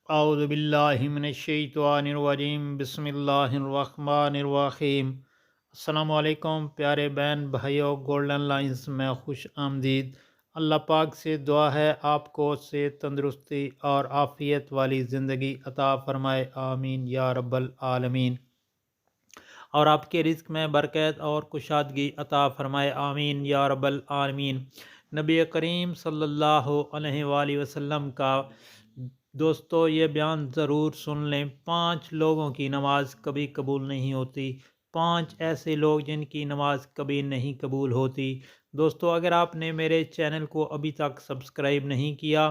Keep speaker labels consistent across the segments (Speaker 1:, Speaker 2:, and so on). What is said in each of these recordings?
Speaker 1: اعوذ باللہ من الشیطان الرجیم بسم اللہ الرحمن الرحیم۔ السلام علیکم پیارے بہن بھائیوں، گولڈن لائنز میں خوش آمدید۔ اللہ پاک سے دعا ہے آپ کو صحت، تندرستی اور عافیت والی زندگی عطا فرمائے، آمین یا رب العالمین، اور آپ کے رزق میں برکت اور کشادگی عطا فرمائے، آمین یا رب العالمین۔ نبی کریم صلی اللہ علیہ وآلہ وسلم کا دوستو یہ بیان ضرور سن لیں، 5 لوگوں کی نماز کبھی قبول نہیں ہوتی، 5 ایسے لوگ جن کی نماز کبھی نہیں قبول ہوتی۔ دوستو اگر آپ نے میرے چینل کو ابھی تک سبسکرائب نہیں کیا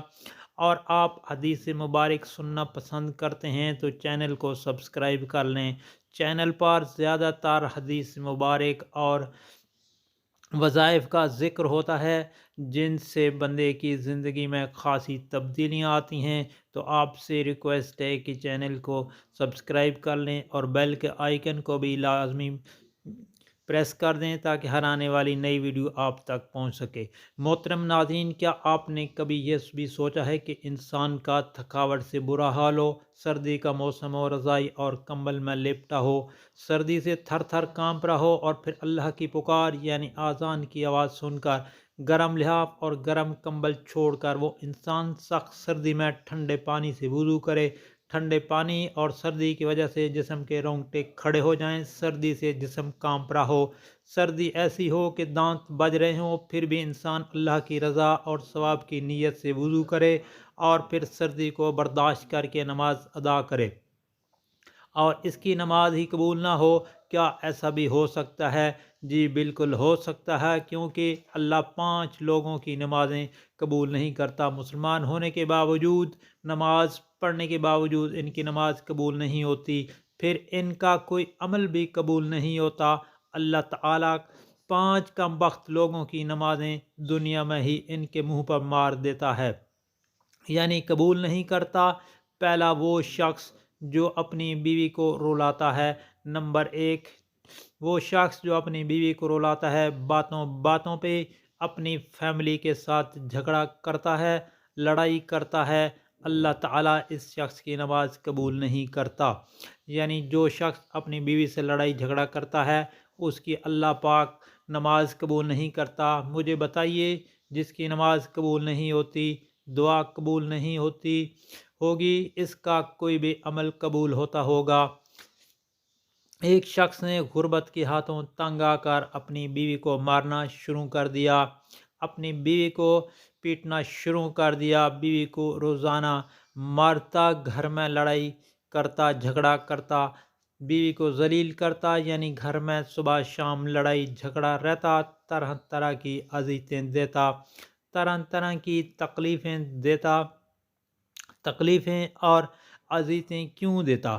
Speaker 1: اور آپ حدیث مبارک سننا پسند کرتے ہیں تو چینل کو سبسکرائب کر لیں۔ چینل پر زیادہ تر حدیث مبارک اور وظائف کا ذکر ہوتا ہے جن سے بندے کی زندگی میں خاصی تبدیلیاں آتی ہیں، تو آپ سے ریکویسٹ ہے کہ چینل کو سبسکرائب کر لیں اور بیل کے آئیکن کو بھی لازمی پریس کر دیں تاکہ ہر آنے والی نئی ویڈیو آپ تک پہنچ سکے۔ محترم ناظرین، کیا آپ نے کبھی یہ بھی سوچا ہے کہ انسان کا تھکاوٹ سے برا حال ہو، سردی کا موسم ہو، رضائی اور کمبل میں لپٹا ہو، سردی سے تھر تھر کانپ رہا ہو، اور پھر اللہ کی پکار یعنی آذان کی آواز سن کر گرم لحاف اور گرم کمبل چھوڑ کر وہ انسان سخت سردی میں ٹھنڈے پانی سے وضو کرے، ٹھنڈے پانی اور سردی کی وجہ سے جسم کے رونگٹے کھڑے ہو جائیں، سردی سے جسم کانپ رہا ہو، سردی ایسی ہو کہ دانت بج رہے ہوں، پھر بھی انسان اللہ کی رضا اور ثواب کی نیت سے وضو کرے اور پھر سردی کو برداشت کر کے نماز ادا کرے اور اس کی نماز ہی قبول نہ ہو۔ کیا ایسا بھی ہو سکتا ہے؟ جی بالکل ہو سکتا ہے، کیونکہ اللہ 5 لوگوں کی نمازیں قبول نہیں کرتا۔ مسلمان ہونے کے باوجود، نماز پڑھنے کے باوجود ان کی نماز قبول نہیں ہوتی، پھر ان کا کوئی عمل بھی قبول نہیں ہوتا۔ اللہ تعالیٰ 5 کم بخت لوگوں کی نمازیں دنیا میں ہی ان کے منہ پر مار دیتا ہے، یعنی قبول نہیں کرتا۔ پہلا وہ شخص جو اپنی بیوی کو رلاتا ہے، نمبر 1 وہ شخص جو اپنی بیوی کو رلاتا ہے، باتوں باتوں پہ اپنی فیملی کے ساتھ جھگڑا کرتا ہے، لڑائی کرتا ہے، اللہ تعالیٰ اس شخص کی نماز قبول نہیں کرتا۔ یعنی جو شخص اپنی بیوی سے لڑائی جھگڑا کرتا ہے اس کی اللہ پاک نماز قبول نہیں کرتا۔ مجھے بتائیے، جس کی نماز قبول نہیں ہوتی، دعا قبول نہیں ہوتی ہوگی، اس کا کوئی بھی عمل قبول ہوتا ہوگا؟ ایک شخص نے غربت کے ہاتھوں تنگ آ کر اپنی بیوی کو مارنا شروع کر دیا، اپنی بیوی کو پیٹنا شروع کر دیا، بیوی کو روزانہ مارتا، گھر میں لڑائی کرتا، جھگڑا کرتا، بیوی کو ذلیل کرتا، یعنی گھر میں صبح شام لڑائی جھگڑا رہتا، طرح طرح کی اذیتیں دیتا، طرح طرح کی تکلیفیں اور اذیتیں کیوں دیتا؟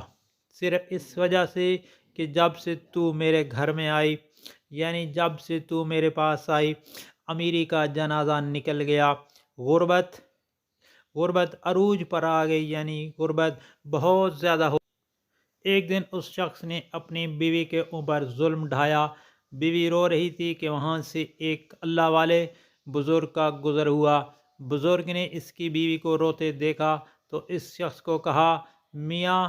Speaker 1: صرف اس وجہ سے کہ جب سے تو میرے گھر میں آئی، یعنی جب سے تو میرے پاس آئی، امیری کا جنازہ نکل گیا، غربت عروج پر آ گئی، یعنی غربت بہت زیادہ ہو۔ ایک دن اس شخص نے اپنی بیوی کے اوپر ظلم ڈھایا، بیوی رو رہی تھی کہ وہاں سے ایک اللہ والے بزرگ کا گزر ہوا۔ بزرگ نے اس کی بیوی کو روتے دیکھا تو اس شخص کو کہا، میاں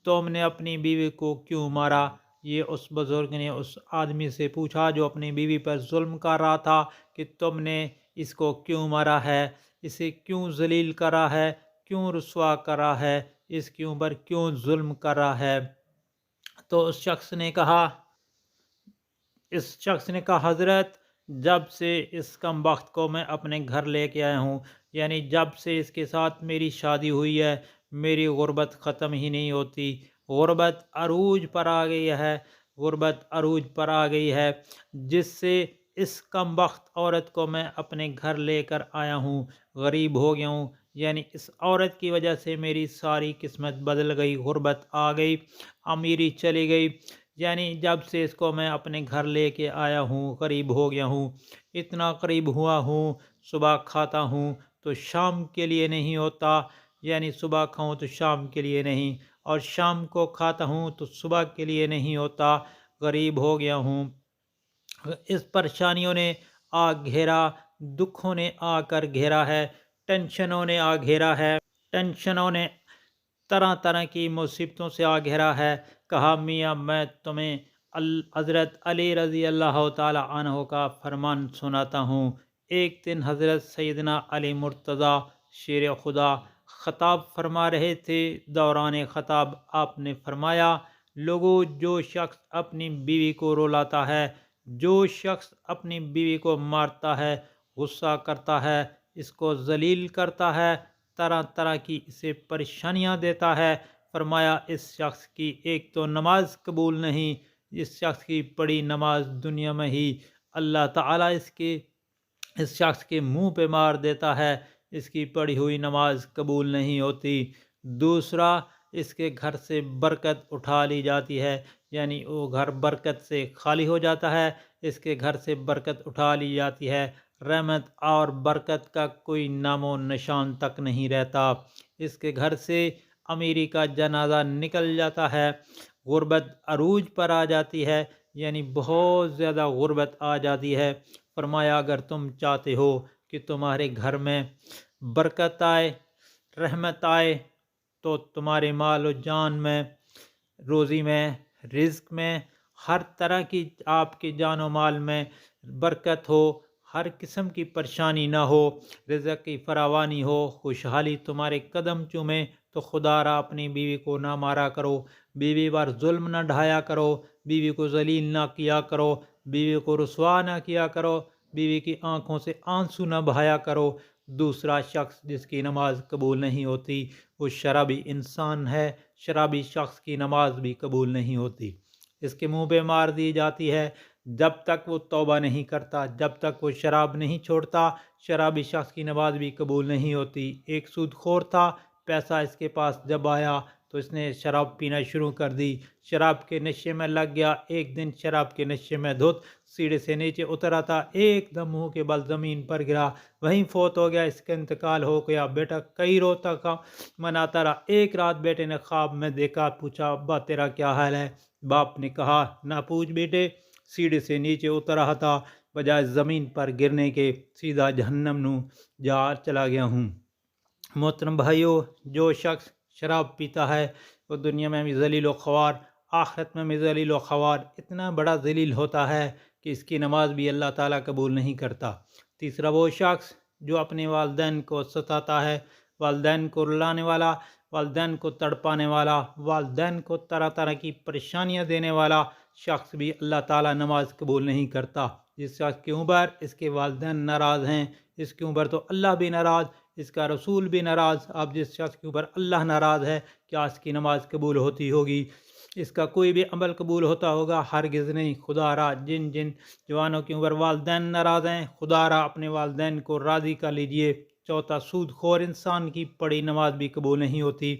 Speaker 1: تم نے اپنی بیوی کو کیوں مارا؟ یہ اس بزرگ نے اس آدمی سے پوچھا جو اپنی بیوی پر ظلم کر رہا تھا کہ تم نے اس کو کیوں مارا ہے، اسے کیوں ذلیل کرا ہے، کیوں رسوا کرا ہے، اس کے اوپر کیوں ظلم کر رہا ہے؟ تو اس شخص نے کہا حضرت، جب سے اس کم بخت کو میں اپنے گھر لے کے آیا ہوں، یعنی جب سے اس کے ساتھ میری شادی ہوئی ہے، میری غربت ختم ہی نہیں ہوتی، غربت عروج پر آ گئی ہے، غربت عروج پر آ گئی ہے، جس سے اس کم بخت عورت کو میں اپنے گھر لے کر آیا ہوں، غریب ہو گیا ہوں، یعنی اس عورت کی وجہ سے میری ساری قسمت بدل گئی، غربت آ گئی، امیری چلی گئی، یعنی جب سے اس کو میں اپنے گھر لے کے آیا ہوں قریب ہو گیا ہوں، اتنا قریب ہوا ہوں، صبح کھاتا ہوں تو شام کے لیے نہیں ہوتا، یعنی صبح کھاؤں تو شام کے لیے نہیں، اور شام کو کھاتا ہوں تو صبح کے لیے نہیں ہوتا، غریب ہو گیا ہوں۔ اس پریشانیوں نے آ گھیرا، دکھوں نے آ کر گھیرا ہے، ٹینشنوں نے آ گھیرا ہے، ٹینشنوں نے طرح طرح کی مصیبتوں سے آ گھرا ہے۔ کہا میاں میں تمہیں حضرت علی رضی اللہ تعالی عنہ کا فرمان سناتا ہوں۔ ایک دن حضرت سیدنا علی مرتضیٰ شیر خدا خطاب فرما رہے تھے۔ دوران خطاب آپ نے فرمایا، لوگو، جو شخص اپنی بیوی کو رلاتا ہے، جو شخص اپنی بیوی کو مارتا ہے، غصہ کرتا ہے، اس کو ذلیل کرتا ہے، طرح طرح کی اسے پریشانیاں دیتا ہے، فرمایا اس شخص کی ایک تو نماز قبول نہیں، اس شخص کی پڑھی نماز دنیا میں ہی اللہ تعالیٰ اس شخص کے منہ پہ مار دیتا ہے، اس کی پڑھی ہوئی نماز قبول نہیں ہوتی۔ دوسرا، اس کے گھر سے برکت اٹھا لی جاتی ہے، یعنی وہ گھر برکت سے خالی ہو جاتا ہے، اس کے گھر سے برکت اٹھا لی جاتی ہے، رحمت اور برکت کا کوئی نام و نشان تک نہیں رہتا، اس کے گھر سے امیری کا جنازہ نکل جاتا ہے، غربت عروج پر آ جاتی ہے، یعنی بہت زیادہ غربت آ جاتی ہے۔ فرمایا اگر تم چاہتے ہو کہ تمہارے گھر میں برکت آئے، رحمت آئے، تو تمہارے مال و جان میں، روزی میں، رزق میں، ہر طرح کی آپ کے جان و مال میں برکت ہو، ہر قسم کی پریشانی نہ ہو، رزق کی فراوانی ہو، خوشحالی تمہارے قدم چومے، تو خدا را اپنی بیوی کو نہ مارا کرو، بیوی پر ظلم نہ ڈھایا کرو، بیوی کو ذلیل نہ کیا کرو، بیوی کو رسوا نہ کیا کرو، بیوی کی آنکھوں سے آنسو نہ بہایا کرو۔ دوسرا شخص جس کی نماز قبول نہیں ہوتی وہ شرابی انسان ہے، شرابی شخص کی نماز بھی قبول نہیں ہوتی، اس کے منہ پہ مار دی جاتی ہے، جب تک وہ توبہ نہیں کرتا، جب تک وہ شراب نہیں چھوڑتا، شرابی شخص کی نماز بھی قبول نہیں ہوتی۔ ایک سود خور تھا، پیسہ اس کے پاس جب آیا تو اس نے شراب پینا شروع کر دی، شراب کے نشے میں لگ گیا، ایک دن شراب کے نشے میں دھت سیڑھی سے نیچے اترا تھا، ایک دم منہ کے بل زمین پر گرا، وہیں فوت ہو گیا، اس کا انتقال ہو گیا۔ بیٹا کئی روتا کا مناتا رہا، ایک رات بیٹے نے خواب میں دیکھا، پوچھا ابا تیرا کیا حال ہے؟ باپ نے کہا نہ پوچھ بیٹے، سیڑھی سے نیچے اتر رہا تھا، بجائے زمین پر گرنے کے سیدھا جہنم نو جا چلا گیا ہوں۔ محترم بھائیو، جو شخص شراب پیتا ہے وہ دنیا میں بھی ذلیل و خوار، آخرت میں بھی ذلیل و خوار، اتنا بڑا ذلیل ہوتا ہے کہ اس کی نماز بھی اللہ تعالیٰ قبول نہیں کرتا۔ تیسرا، وہ شخص جو اپنے والدین کو ستاتا ہے، والدین کو رلانے والا، والدین کو تڑپانے والا، والدین کو طرح طرح کی پریشانیاں دینے والا شخص بھی اللہ تعالیٰ نماز قبول نہیں کرتا۔ جس شخص کے اوپر اس کے والدین ناراض ہیں، اس کے اوپر تو اللہ بھی ناراض، اس کا رسول بھی ناراض، اب جس شخص کے اوپر اللہ ناراض ہے کیا اس کی نماز قبول ہوتی ہوگی؟ اس کا کوئی بھی عمل قبول ہوتا ہوگا؟ ہرگز نہیں۔ خدا را جن جوانوں کے اوپر والدین ناراض ہیں، خدا را اپنے والدین کو راضی کر لیجئے۔ چوتھا، سود خور انسان کی پڑھی نماز بھی قبول نہیں ہوتی۔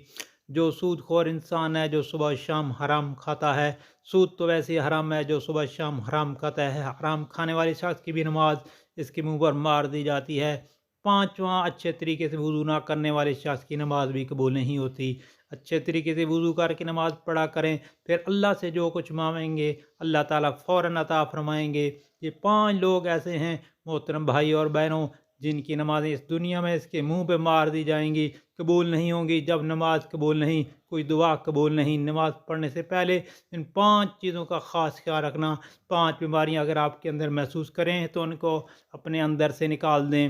Speaker 1: جو سود خور انسان ہے، جو صبح شام حرام کھاتا ہے، سود تو ویسے ہی حرام ہے، جو صبح شام حرام کھاتا ہے، حرام کھانے والے شخص کی بھی نماز اس کے منہ پر مار دی جاتی ہے۔ پانچواں، اچھے طریقے سے وضو نہ کرنے والے شخص کی نماز بھی قبول نہیں ہوتی۔ اچھے طریقے سے وضو کر کے نماز پڑھا کریں، پھر اللہ سے جو کچھ مانگیں گے اللہ تعالیٰ فوراً عطا فرمائیں گے۔ یہ 5 لوگ ایسے ہیں محترم بھائی اور بہنوں جن کی نمازیں اس دنیا میں اس کے منہ پہ مار دی جائیں گی، قبول نہیں ہوں گی۔ جب نماز قبول نہیں، کوئی دعا قبول نہیں، نماز پڑھنے سے پہلے ان 5 چیزوں کا خاص خیال رکھنا۔ 5 بیماریاں اگر آپ کے اندر محسوس کریں تو ان کو اپنے اندر سے نکال دیں،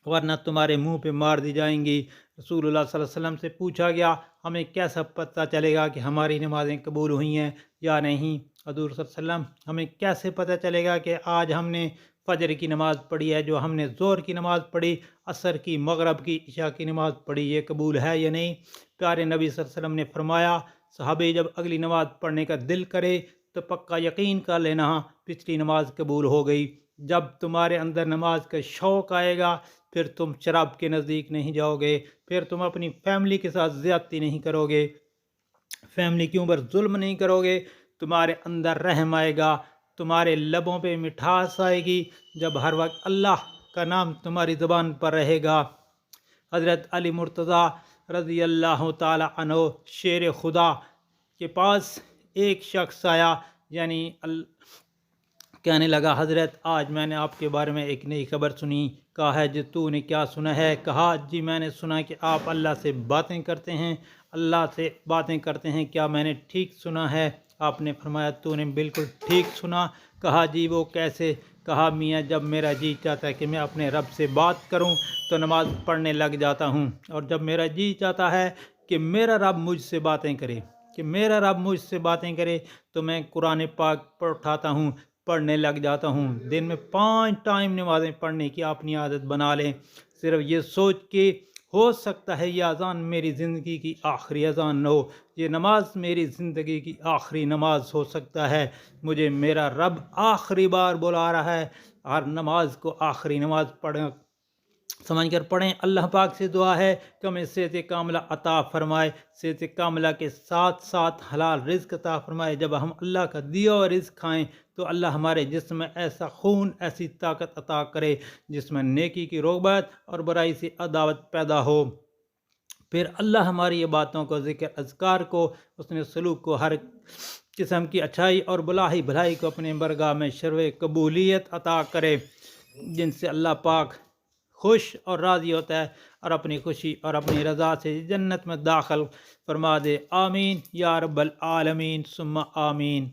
Speaker 1: ورنہ تمہارے منہ پہ مار دی جائیں گی۔ رسول اللہ صلی اللہ علیہ وسلم سے پوچھا گیا ہمیں کیسا پتہ چلے گا کہ ہماری نمازیں قبول ہوئی ہیں یا نہیں؟ حضور صلی اللہ علیہ وسلم ہمیں کیسے پتہ چلے گا کہ آج ہم نے فجر کی نماز پڑھی ہے، جو ہم نے ظہر کی نماز پڑھی، عصر کی، مغرب کی، عشاء کی نماز پڑھی، یہ قبول ہے یا نہیں؟ پیارے نبی صلی اللہ علیہ وسلم نے فرمایا صحابہ جب اگلی نماز پڑھنے کا دل کرے تو پکا یقین کر لینا پچھلی نماز قبول ہو گئی۔ جب تمہارے اندر نماز کا شوق آئے گا پھر تم شراب کے نزدیک نہیں جاؤ گے، پھر تم اپنی فیملی کے ساتھ زیادتی نہیں کرو گے، فیملی کے اوپر ظلم نہیں کرو گے، تمہارے اندر رحم آئے گا، تمہارے لبوں پہ مٹھاس آئے گی، جب ہر وقت اللہ کا نام تمہاری زبان پر رہے گا۔ حضرت علی مرتضیٰ رضی اللہ تعالی عنہ شیر خدا کے پاس ایک شخص آیا، یعنی کہنے لگا حضرت آج میں نے آپ کے بارے میں ایک نئی خبر سنی۔ کہا ہے جی تو نے کیا سنا ہے؟ کہا جی میں نے سنا کہ آپ اللہ سے باتیں کرتے ہیں، اللہ سے باتیں کرتے ہیں، کیا میں نے ٹھیک سنا ہے؟ آپ نے فرمایا تو نے بالکل ٹھیک سنا۔ کہا جی وہ کیسے؟ کہا میاں جب میرا جی چاہتا ہے کہ میں اپنے رب سے بات کروں تو نماز پڑھنے لگ جاتا ہوں، اور جب میرا جی چاہتا ہے کہ میرا رب مجھ سے باتیں کرے، تو میں قرآن پاک پر اٹھاتا ہوں، پڑھنے لگ جاتا ہوں۔ دن میں 5 ٹائم نمازیں پڑھنے کی اپنی عادت بنا لیں، صرف یہ سوچ کے ہو سکتا ہے یہ اذان میری زندگی کی آخری اذان نہ ہو، یہ نماز میری زندگی کی آخری نماز ہو سکتا ہے، مجھے میرا رب آخری بار بلا رہا ہے۔ ہر نماز کو آخری نماز سمجھ کر پڑھیں۔ اللہ پاک سے دعا ہے کہ ہمیں صحت کاملہ عطا فرمائے، صحت کاملہ کے ساتھ ساتھ حلال رزق عطا فرمائے۔ جب ہم اللہ کا دیا ہوا رزق کھائیں تو اللہ ہمارے جسم میں ایسا خون، ایسی طاقت عطا کرے جس میں نیکی کی رغبت اور برائی سے عداوت پیدا ہو۔ پھر اللہ ہماری یہ باتوں کو، ذکر اذکار کو، حسن سلوک کو، ہر قسم کی اچھائی اور بھلائی کو اپنے برگاہ میں شرف قبولیت عطا کرے، جن سے اللہ پاک خوش اور راضی ہوتا ہے، اور اپنی خوشی اور اپنی رضا سے جنت میں داخل فرما دے۔ آمین یا رب العالمین ثم آمین۔